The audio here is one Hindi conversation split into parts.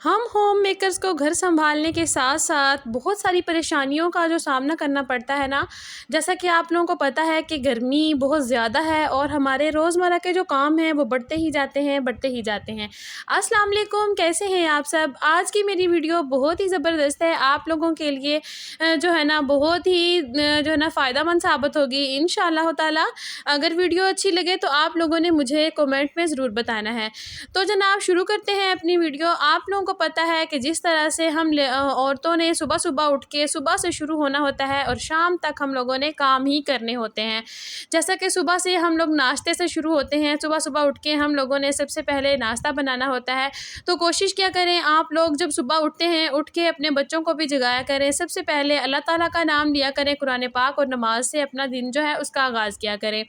हम होम मेकर्स को घर सँभालने के साथ-साथ बहुत सारी परेशानियों का जो सामना करना पड़ता है ना, जैसा कि आप लोगों को पता है कि गर्मी बहुत ज़्यादा है और हमारे रोज़मर्रा के जो काम हैं वो बढ़ते ही जाते हैं, बढ़ते ही जाते हैं। अस्सलाम वालेकुम, कैसे हैं आप सब? आज की मेरी वीडियो बहुत ही ज़बरदस्त है, आप लोगों के लिए जो है ना बहुत ही जो है ना फ़ायदेमंद साबित होगी इंशाअल्लाह ताला। अगर वीडियो अच्छी लगे तो आप लोगों ने मुझे कमेंट में ज़रूर बताना है। तो जनाब शुरू करते हैं अपनी वीडियो। आप लोगों को पता है कि जिस तरह से औरतों ने सुबह-सुबह उठ के सुबह से शुरू होना होता है और शाम तक हम लोगों ने काम ही करने होते हैं। जैसा कि सुबह से हम लोग नाश्ते से शुरू होते हैं, सुबह-सुबह उठ के हम लोगों ने सबसे पहले नाश्ता बनाना होता है। तो कोशिश क्या करें आप लोग जब सुबह उठते हैं, उठ के अपने बच्चों को भी जगाया करें। सबसे पहले अल्लाह ताला का नाम लिया करें, कुरान पाक और नमाज़ से अपना दिन जो है उसका आगाज़ किया करें।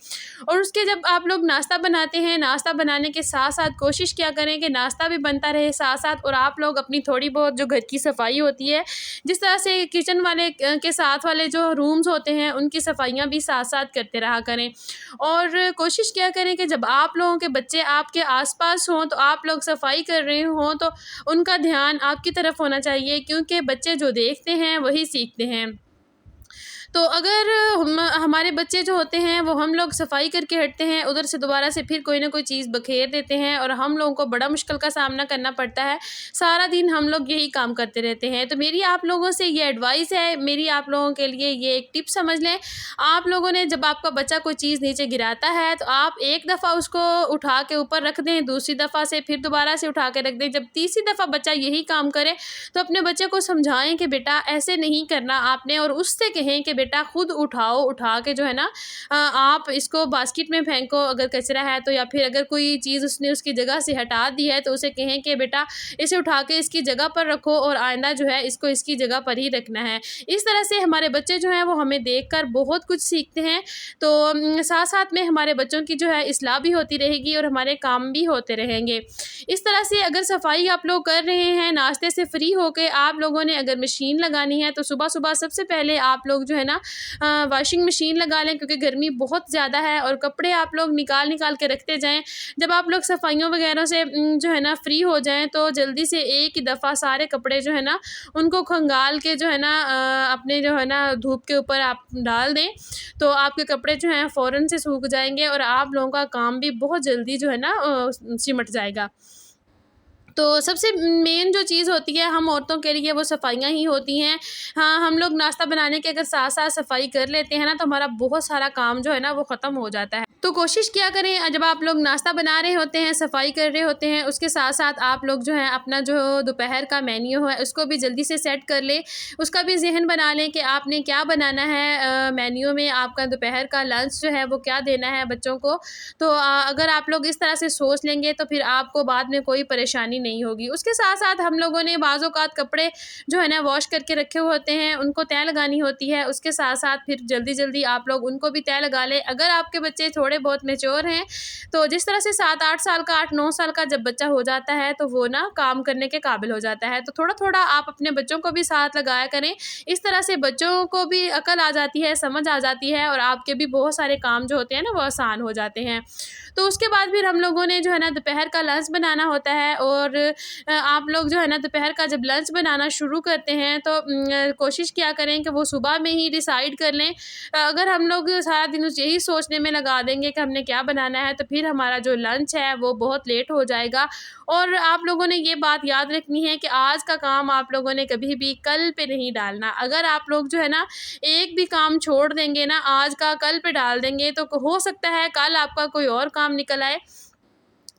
और उसके जब आप लोग नाश्ता बनाते हैं, नाश्ता बनाने के साथ-साथ कोशिश क्या करें कि नाश्ता भी बनता रहे साथ-साथ और आप लोग अपनी थोड़ी बहुत जो घर की सफाई होती है, जिस तरह से किचन वाले के साथ वाले जो रूम्स होते हैं, उनकी सफाइयाँ भी साथ-साथ करते रहा करें। और कोशिश क्या करें कि जब आप लोगों के बच्चे आपके आस-पास हों, तो आप लोग सफाई कर रहे हों, तो उनका ध्यान आपकी तरफ होना चाहिए क्योंकि बच्चे जो देखते हैं, वही सीखते हैं। तो अगर हमारे बच्चे जो होते हैं वो हम लोग सफाई करके हटते हैं, उधर से दोबारा से फिर कोई ना कोई चीज़ बखेर देते हैं और हम लोगों को बड़ा मुश्किल का सामना करना पड़ता है। सारा दिन हम लोग यही काम करते रहते हैं। तो मेरी आप लोगों से ये एडवाइस है, मेरी आप लोगों के लिए ये एक टिप समझ लें। आप लोगों ने जब आपका बच्चा कोई चीज़ नीचे गिराता है तो आप एक दफ़ा उसको उठा के ऊपर रख दें, दूसरी दफ़ा से फिर दोबारा से उठा के रख दें। जब तीसरी दफ़ा बच्चा यही काम करे तो अपने बच्चे को समझाएँ कि बेटा ऐसे नहीं करना आपने, और उससे कहें कि बेटा खुद उठाओ, उठा के जो है ना आप इसको बास्केट में फेंको अगर कचरा है तो, या फिर अगर कोई चीज़ उसने उसकी जगह से हटा दी है तो उसे कहें कि बेटा इसे उठा के इसकी जगह पर रखो और आइंदा जो है इसको इसकी जगह पर ही रखना है। इस तरह से हमारे बच्चे जो हैं वो हमें देखकर बहुत कुछ सीखते हैं। तो साथ-साथ में हमारे बच्चों की जो है इस्लाह भी होती रहेगी और हमारे काम भी होते रहेंगे। इस तरह से अगर सफाई आप लोग कर रहे हैं, नाश्ते से फ्री होके आप लोगों ने अगर मशीन लगानी है तो सुबह-सुबह सबसे पहले आप लोग जो है ना वॉशिंग मशीन लगा लें क्योंकि गर्मी बहुत ज़्यादा है, और कपड़े आप लोग निकाल के रखते जाएँ। जब आप लोग सफाइयों वगैरह से जो है ना फ्री हो जाएँ तो जल्दी से एक ही दफ़ा सारे कपड़े जो है ना उनको खंगाल के जो है ना अपने जो है ना धूप के ऊपर आप डाल दें, तो आपके कपड़े जो हैं फ़ौरन से सूख जाएँगे और आप लोगों का काम भी बहुत जल्दी जो है ना सिमट जाएगा। तो सबसे मेन जो चीज़ होती है हम औरतों के लिए वो सफाइयाँ ही होती हैं। हाँ, हम लोग नाश्ता बनाने के अगर साथ-साथ सफाई कर लेते हैं ना तो हमारा बहुत सारा काम जो है ना वो ख़त्म हो जाता है। तो कोशिश किया करें जब आप लोग नाश्ता बना रहे होते हैं, सफाई कर रहे होते हैं, उसके साथ-साथ आप लोग जो है अपना जो दोपहर का मेन्यू है उसको भी जल्दी से सेट कर लें। उसका भी ज़हन बना लें कि आपने क्या बनाना है मेन्यू में, आपका दोपहर का लंच जो है वो क्या देना है बच्चों को। तो अगर आप लोग इस तरह से सोच लेंगे तो फिर आपको बाद में कोई परेशानी नहीं होगी। उसके साथ-साथ हम लोगों ने बाज़ औक़ात कपड़े जो है ना वॉश करके रखे हुए होते हैं, उनको तह लगानी होती है। उसके साथ-साथ फिर जल्दी-जल्दी आप लोग उनको भी तह लगा लें। अगर आपके बच्चे थोड़े बहुत मैच्योर हैं, तो जिस तरह से 7-8 साल का, 8-9 साल का जब बच्चा हो जाता है, तो वो ना काम करने के काबिल हो जाता है। तो थोड़ा-थोड़ा आप अपने बच्चों को भी साथ लगाया करें। इस तरह से बच्चों को भी अकल आ जाती है, समझ आ जाती है और आपके भी बहुत सारे काम जो होते हैं ना, वो आसान हो जाते हैं। तो उसके बाद फिर हम लोगों ने जो है ना दोपहर का लंच बनाना होता है, और आप लोग जो है ना दोपहर का जब लंच बनाना शुरू करते हैं तो कोशिश किया करें कि वो सुबह में ही डिसाइड कर लें। अगर हम लोग सारा दिन यही सोचने में लगा देंगे कि हमने क्या बनाना है तो फिर हमारा जो लंच है वो बहुत लेट हो जाएगा। और आप लोगों ने ये बात याद रखनी है कि आज का काम आप लोगों ने कभी भी कल पे नहीं डालना। अगर आप लोग जो है ना एक भी काम छोड़ देंगे ना, आज का कल पे डाल देंगे, तो हो सकता है कल आपका कोई और काम निकल आए।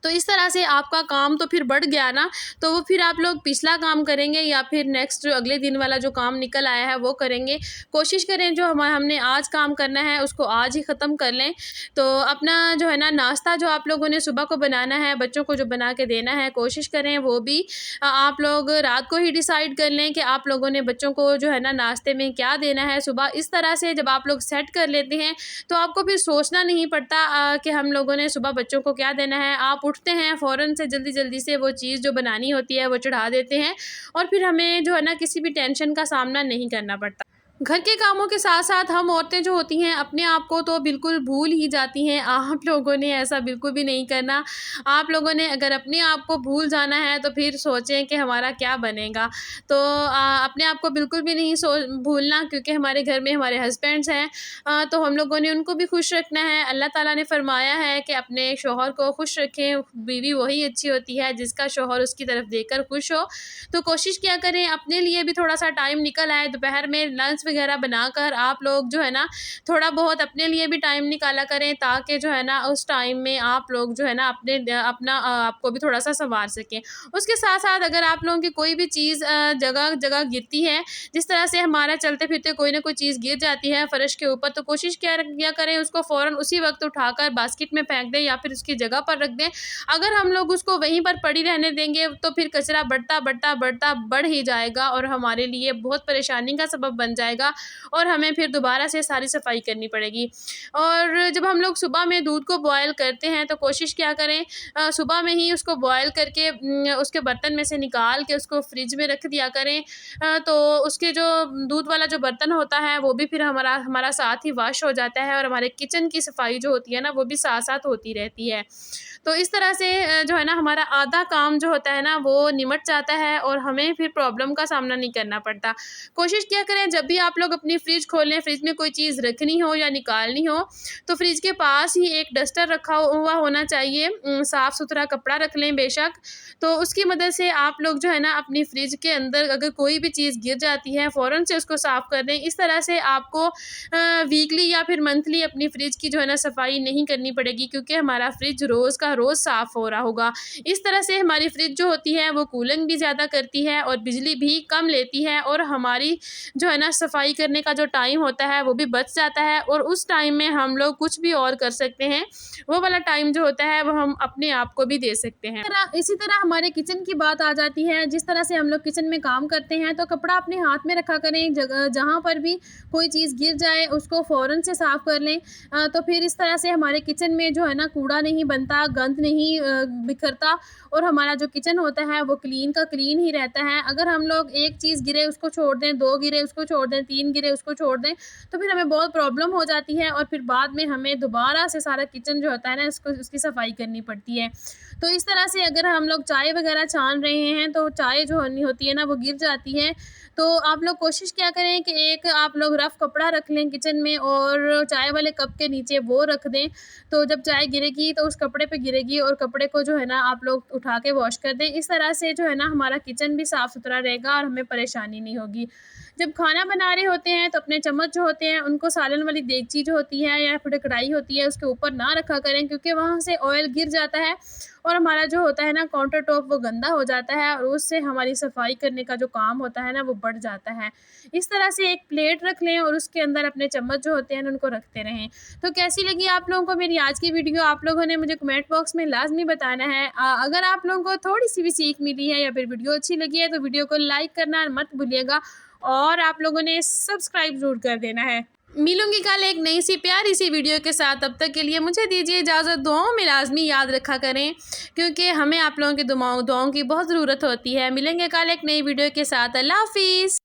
तो इस तरह से आपका काम तो फिर बढ़ गया ना, तो वो फिर आप लोग पिछला काम करेंगे या फिर नेक्स्ट जो अगले दिन वाला जो काम निकल आया है वो करेंगे। कोशिश करें जो हमने आज काम करना है उसको आज ही ख़त्म कर लें। तो अपना जो है ना नाश्ता जो आप लोगों ने सुबह को बनाना है, बच्चों को जो बना के देना है, कोशिश करें वो भी आप लोग रात को ही डिसाइड कर लें कि आप लोगों ने बच्चों को जो है ना नाश्ते में क्या देना है सुबह। इस तरह से जब आप लोग सेट कर लेते हैं तो आपको फिर सोचना नहीं पड़ता कि हम लोगों ने सुबह बच्चों को क्या देना है। आप उठते हैं फ़ौरन से जल्दी-जल्दी से वो चीज़ जो बनानी होती है वो चढ़ा देते हैं, और फिर हमें जो है ना किसी भी टेंशन का सामना नहीं करना पड़ता। घर के कामों के साथ साथ हम औरतें जो होती हैं अपने आप को तो बिल्कुल भूल ही जाती हैं। आप लोगों ने ऐसा बिल्कुल भी नहीं करना। आप लोगों ने अगर अपने आप को भूल जाना है तो फिर सोचें कि हमारा क्या बनेगा। तो अपने आप को बिल्कुल भी नहीं भूलना, क्योंकि हमारे घर में हमारे हस्बैंड्स हैं, तो हम लोगों ने उनको भी खुश रखना है। अल्लाह ताला ने फरमाया है कि अपने शौहर को खुश रखें, बीवी वही अच्छी होती है जिसका शौहर उसकी तरफ देखकर खुश हो। तो कोशिश किया करें अपने लिए भी थोड़ा सा टाइम निकल आए, दोपहर में लंच वगैरह बनाकर आप लोग जो है ना थोड़ा बहुत अपने लिए भी टाइम निकाला करें, ताकि जो है ना उस टाइम में आप लोग जो है ना अपना आपको भी थोड़ा सा संवार सकें। उसके साथ साथ अगर आप लोगों की कोई भी चीज़ जगह जगह गिरती है, जिस तरह से हमारा चलते फिरते कोई ना कोई चीज़ गिर जाती है फर्श के ऊपर, तो कोशिश किया करें उसको फ़ौरन उसी वक्त उठाकर बास्केट में फेंक दें या फिर उसकी जगह पर रख दें। अगर हम लोग उसको वहीं पर पड़ी रहने देंगे तो फिर कचरा बढ़ता बढ़ ही जाएगा और हमारे लिए बहुत परेशानी का सबब बन जाएगा और हमें फिर दोबारा से सारी सफाई करनी पड़ेगी। और जब हम लोग सुबह में दूध को बॉयल करते हैं तो कोशिश क्या करें सुबह में ही उसको बॉयल करके उसके बर्तन में से निकाल के उसको फ्रिज में रख दिया करें। तो उसके जो दूध वाला जो बर्तन होता है वो भी फिर हमारा साथ ही वॉश हो जाता है और हमारे किचन की सफाई जो होती है ना वो भी साथ साथ होती रहती है। तो इस तरह से जो है ना हमारा आधा काम जो होता है ना वो निमट जाता है और हमें फिर प्रॉब्लम का सामना नहीं करना पड़ता। कोशिश किया करें जब भी आप लोग अपनी फ्रिज खोलें, फ्रिज में कोई चीज़ रखनी हो या निकालनी हो तो फ्रिज के पास ही एक डस्टर रखा हुआ होना चाहिए। साफ़ सुथरा कपड़ा रख लें बेशक, तो उसकी मदद से आप लोग जो है ना अपनी फ्रिज के अंदर अगर कोई भी चीज़ गिर जाती है फ़ौरन से उसको साफ़ कर दें। इस तरह से आपको वीकली या फिर मंथली अपनी फ्रिज की जो है ना सफाई नहीं करनी पड़ेगी, क्योंकि हमारा फ्रिज रोज़ का रोज़ साफ़ हो रहा होगा। इस तरह से हमारी फ्रिज जो होती है वो कूलिंग भी ज़्यादा करती है और बिजली भी कम लेती है और हमारी जो है ना सफाई करने का जो टाइम होता है वो भी बच जाता है और उस टाइम में हम लोग कुछ भी और कर सकते हैं। वो वाला टाइम जो होता है वो हम अपने आप को भी दे सकते हैं। इसी तरह हमारे किचन की बात आ जाती है। जिस तरह से हम लोग किचन में काम करते हैं तो कपड़ा अपने हाथ में रखा करें, जगह जहाँ पर भी कोई चीज़ गिर जाए उसको फ़ौरन से साफ़ कर लें। तो फिर इस तरह से हमारे किचन में जो है ना कूड़ा नहीं बनता, गंद नहीं बिखरता और हमारा जो किचन होता है वो क्लीन का क्लीन ही रहता है। अगर हम लोग एक चीज़ गिरे उसको छोड़ दें, 2 गिरे उसको छोड़ दें, 3 गिरे उसको छोड़ दें, तो फिर हमें बहुत प्रॉब्लम हो जाती है और फिर बाद में हमें दोबारा से सारा किचन जो होता है ना उसकी सफाई करनी पड़ती है। तो इस तरह से अगर हम लोग चाय वगैरह छान रहे हैं तो चाय जो होती है ना वो गिर जाती है। तो आप लोग कोशिश क्या करें कि एक आप लोग रफ़ कपड़ा रख लें किचन में और चाय वाले कप के नीचे वो रख दें। तो जब चाय गिरेगी तो उस कपड़े पे गिरेगी और कपड़े को जो है ना आप लोग उठा के वॉश कर दें। इस तरह से जो है ना हमारा किचन भी साफ़ सुथरा रहेगा और हमें परेशानी नहीं होगी। जब खाना बना रहे होते हैं तो अपने चम्मच जो होते हैं उनको सालन वाली देगची जो होती है या फिर कढ़ाई होती है उसके ऊपर ना रखा करें, क्योंकि वहाँ से ऑयल गिर जाता है और हमारा जो होता है ना काउंटर टॉप वो गंदा हो जाता है और उससे हमारी सफाई करने का जो काम होता है ना वो बढ़ जाता है। इस तरह से एक प्लेट रख लें और उसके अंदर अपने चम्मच जो होते हैं उनको रखते रहें। तो कैसी लगी आप लोगों को मेरी आज की वीडियो, आप लोगों ने मुझे कमेंट बॉक्स में लाजमी बताना है। अगर आप लोगों को थोड़ी सी भी सीख मिली है या फिर वीडियो अच्छी लगी है तो वीडियो को लाइक करना मत भूलिएगा और आप लोगों ने सब्सक्राइब ज़रूर कर देना है। मिलूंगी कल एक नई सी प्यारी सी वीडियो के साथ। तब तक के लिए मुझे दीजिए इजाज़त। दुआओं में लाजमी याद रखा करें, क्योंकि हमें आप लोगों की दुआओं की बहुत ज़रूरत होती है। मिलेंगे कल एक नई वीडियो के साथ। अल्लाह हाफिज़।